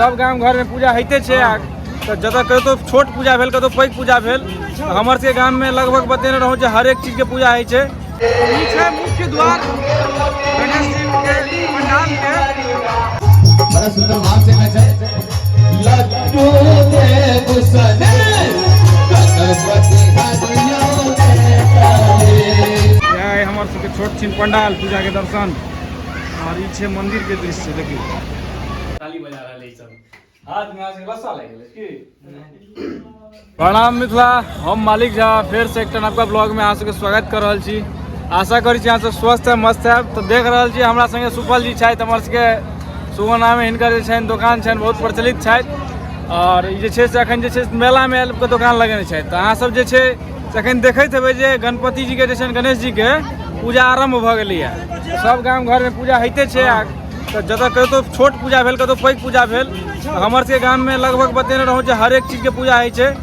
सब गाँव घर में पूजा होते तो जतऽ कतो छोट पूजा भेल कतो पैघ पूजा भेल हमर सबके गाँव में लगभग बतेने रहूँ हर एक चीज के पूजा होइ छै। ई छै मुख्य द्वार गणेश जी के पंडाल के। बड़ा सुंदर भाव से कहै लड्डू दे गुसने गणपति हरियो दे काले। यह हमर सबके छोट छिन पंडाल पूजा के दर्शन और ई छै मंदिर के दृश्य देखियो। ताली बजा रहल ई सब हाथ में से रस्सा लग गेलै की। प्रणाम मिथिला, हम मालिक झा फिर से एक नवका ब्लॉग में अहाँ सबके स्वागत कर रहल छी। आशा करी छी अहाँ सब स्वस्थ है मस्त है। तो देख रहल छी हमरा संगे सुपल जी छथि, हमर सबके सुगौना में हिनकर जे छनि दुकान छनि बहुत प्रचलित छथि और ई जे छै से अखन जे छै मेला में आयल के दुकान लगेने छथि। तो अहाँ सब जे छै से अखन देखैत हेबै जे गणपति जी के जे छनि गणेश जी के पूजा आरम्भ भऽ गेलैए। सब गाँव घर में पूजा होइते छै तो जतऽ कतो छोट पूजा भेल कतो पैघ पूजा भेल हमर सबके गाँव में लगभग बतेने रहूँ जे हर एक चीज के पूजा होइ छै।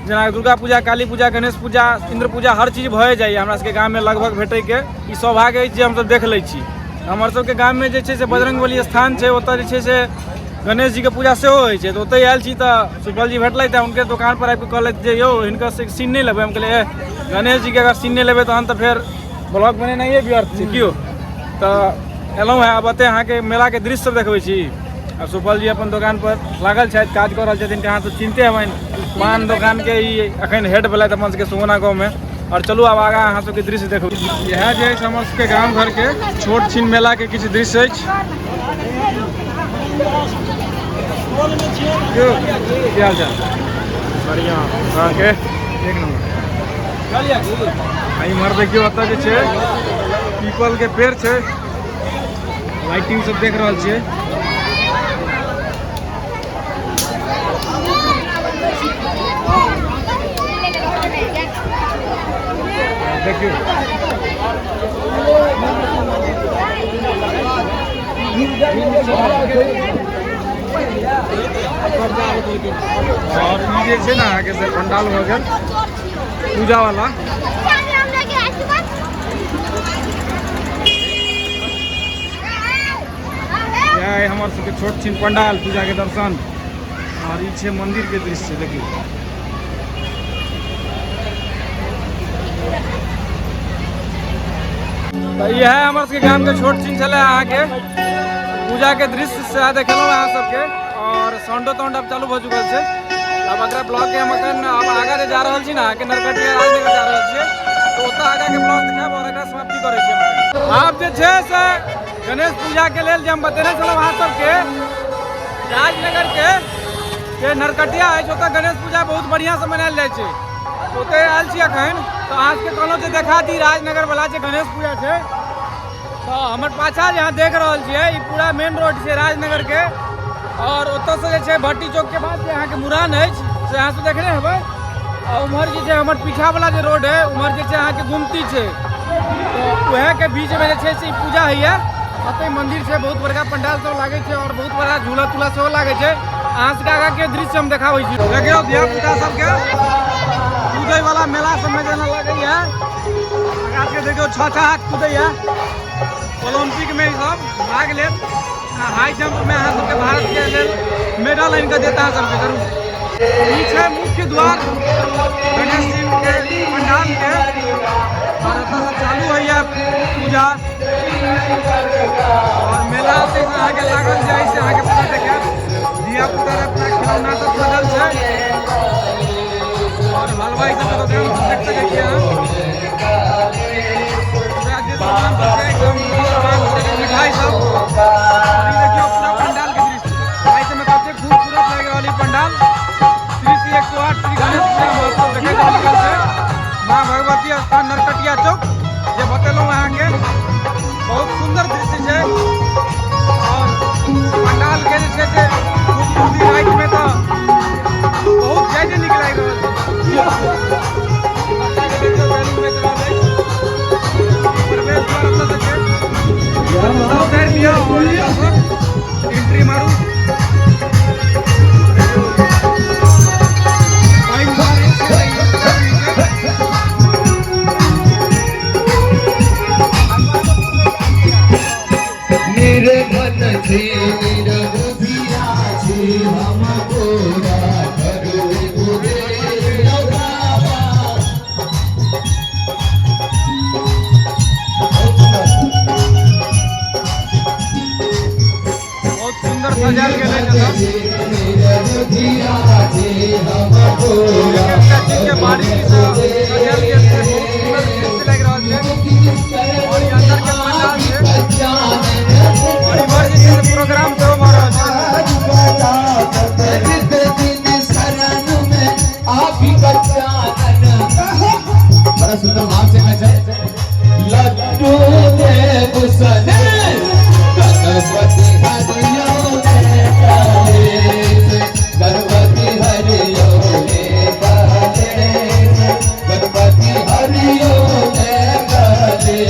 जेना दुर्गा पूजा, काली पूजा, गणेश पूजा, इंद्र पूजा हर चीज भए जाइए हमरा सबके गाँव में लगभग भेटै के। ई सौभाग्य अछि जे हमसब देख लै छी। हमर सबके गाँव में जे छै से बजरंगबली स्थान छै, ओतऽ जे छै से गणेश जी के पूजा सेहो होइ छै। तो ओतहि आयल छी तऽ सुपल जी भेटलथि हुनके दुकान पर आबि कऽ कहलथि जे यौ हिनकर से सीन नहीं लेबै। हम कहलिए गणेश जी के अगर सीन नहीं लेबै तहन तऽ फेर ब्लॉग बनेनाइए व्यर्थ छै कियो। तऽ एलहुँ हैं अब एतऽ अहाँके मेला के दृश्य सब देखबै छी। और सुपल जी अपन दुकान पर लागल छथि, काज कऽ रहल छथिन। अहाँ तऽ चिन्हते हेबनि पान दुकान के ई अखन हेड भेलथि अपन सबके सुगौना गाँव में। और चलू अब आगा अहाँ सबके दृश्य देखू। यह जे अछि हमर सबके गाँव घर के छोट छिन मेला के किछु दृश्य अछि। की हाल चाल? बढ़िया अहाँके एक नंबर। इम्हर देखियो ओतऽ जे छै पीपल के पेड़ छै, लाइटिंग सब देख रहल छियै। देखियो और ई जे छै ने अहाँके से पंडाल भऽ गेल पूजा वाला। यह हमर सबके छोट छिन पंडाल पूजा के दर्शन और ई छै मंदिर के दृश्य देखियो। तो यह हमर सबके गाँव के छोट छिन छलै अहाँके पूजा के दृश्य से देखलहुँ अहाँ सबके। और साउंडो ताउंड अब चालू भऽ चुकल छै। अब अगला ब्लॉग के हम अखन अब आगा जे जा रहल छी ना कि नरकटिया राजनगर जा रहल छियै तो ओतऽ आगा के ब्लॉग देखाब और एकरा समाप्ति करै छियै। आब जे छै से गणेश पूजा के लेल जे हम बतेने छलहुँ अहाँ सबके राजनगर के नरकटिया अछि, ओतऽ गणेश पूजा बहुत बढ़िया से मनायल जाइ छै। ओतऽ आयल छी अखन तो अहाँ सबके कहलहुँ जे देखा दी राजनगर वाला जे गणेश पूजा छै। तो हमर पाछा जे अहाँ देख रहल छियै ई पूरा मेन रोड छै राजनगर के। और ओतऽ से जे छै भट्टी चौक के बाद जे अहाँके मुरान अछि से अहाँ सब देखने हेबै। और उम्हर जे छै हमर पीछा वाला जे रोड है उम्हर जे छै अहाँके गुमती छै। तो वएह के बीच में जे छै से पूजा होइए। ओतहि मंदिर छै, बहुत बड़का पंडाल सब लागै छै और बहुत बड़ा झूला तूला सेहो लागै छै। अहाँ सबके आगा के दृश्य हम देखाबै छी। देखियौ धिया पुता सबके कूदै वाला मेला सब में जेना लागैए आगा के देखियौ छछा हाथ कूदैए। ओलम्पिक में ई सब भाग लेत। हाई जंप में अहाँ सबके भारत के लेल मेडल आनि कऽ देता अहाँ सबके जरूर। ई छै मुख्य द्वार गणेश जी के पंडाल के और एतऽ से चालू होइए पूजा और मेला से अहाँके लागल जाइ से अहाँके पता देखायत। धिया पुता अपना खिलौना सब सजल छै और हलवाई सब के दोकान देख सकै छियै अहाँ। जे सामान सब छै एकदम मिठाई सब और ई देखियो पूरा पंडाल के दृश्य। एहि समय कते खूबसूरत लागि रहल ई पंडाल। श्री 108 श्री गणेश पूजा महोत्सव देखै के निकल छै माँ भगवती स्थान नरकटिया चौक जे बतेलहुँ अहाँके। बहुत सुंदर दृश्य छै और पंडाल के जे छै से ले चलो के बारिश से गजल के बहुत सुंदर लग रहा है और ये अंदर के पंडाल से बड़ी भर के प्रोग्राम से हमारा बड़ा सुंदर भाव से मैं लड्डू देव सने गणपति हरियो ने काले गणपति हरियो ने काले गणपति हरियो ने काले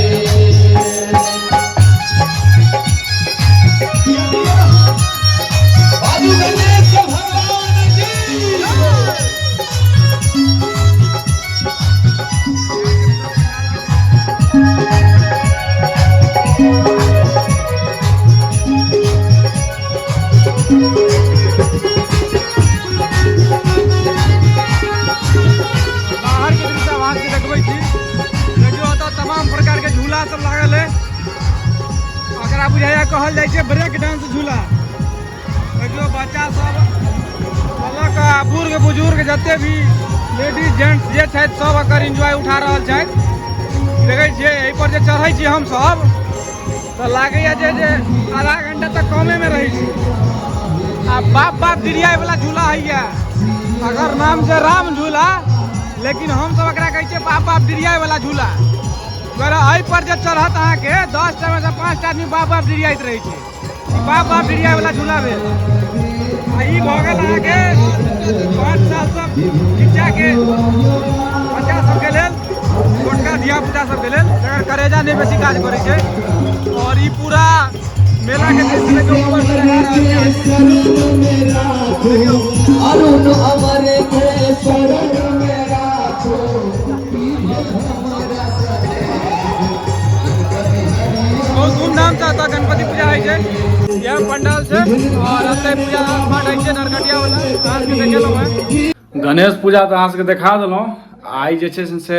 आदि गणेश भगवान की सब लागल है अकरा बुझाया कहल जाय छै ब्रेक डांस झूला देखियो बच्चा सब लक बूढ़ बुजुर्ग जते भी लेडीज जेंट्स जे छथि सब एकर एंजॉय उठा रहल छथि देखै छियै एहि पर जे चढ़ै छी हम सब तऽ लागैया जे आधा घंटा तक कमे में रहै छी आ बाप बाप दिरियाई वाला झूला हैया अगर नाम छै राम झूला लेकिन हम सब एकरा कहै छियै बाप बाप दिरियाई वाला झूला एहि पर जे चढ़त अहाँके 10 टा में से 5 टा आदमी बाप बाप डिरियाइत रहै छै बाप बाप डिरियाई वाला झूला भेल आ ई भऽ गेल अहाँके 5 साल सब बच्चा के बच्चा सबके लेल छोटका धिया पुता सबके लेल जकर करेजा नहि बेसी काज करै छै और ई पूरा मेला के दृश्य के ऊपर से लगा रहल छै अरुण अमर के शरण में राखो बहुत धूमधाम से आता गणपति पूजा है छै यह पंडाल से और अते पूजा पाठ है छै नरकटिया वाला अहाँ के देखेलहुं है गणेश पूजा तऽ अहाँ सबके देखा देलहुं आइ जे छै से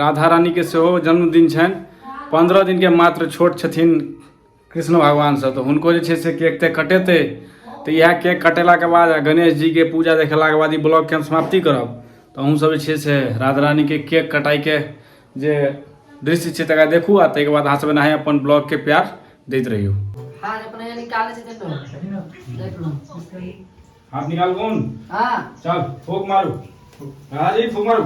राधा रानी के सेहो जन्मदिन छनि 15 दिन के मात्र छोट छथिन कृष्ण भगवान से तो हुनको जे छै से केक ते कटेते तो यह केक कटेला के बाद गणेश जी के पूजा देखेला के बाद ई ब्लॉग के हम समाप्ति करब तो अहूँ सब जे छै से राधा रानी के केक कटाई के जे दृश्य छै तकरा देखू आ ताहिके बाद अहाँ सब एनाहे अपन ब्लॉग के प्यार दैत रहियो हाथ निकाल कौन चल फूक मारू राजी फूक मारू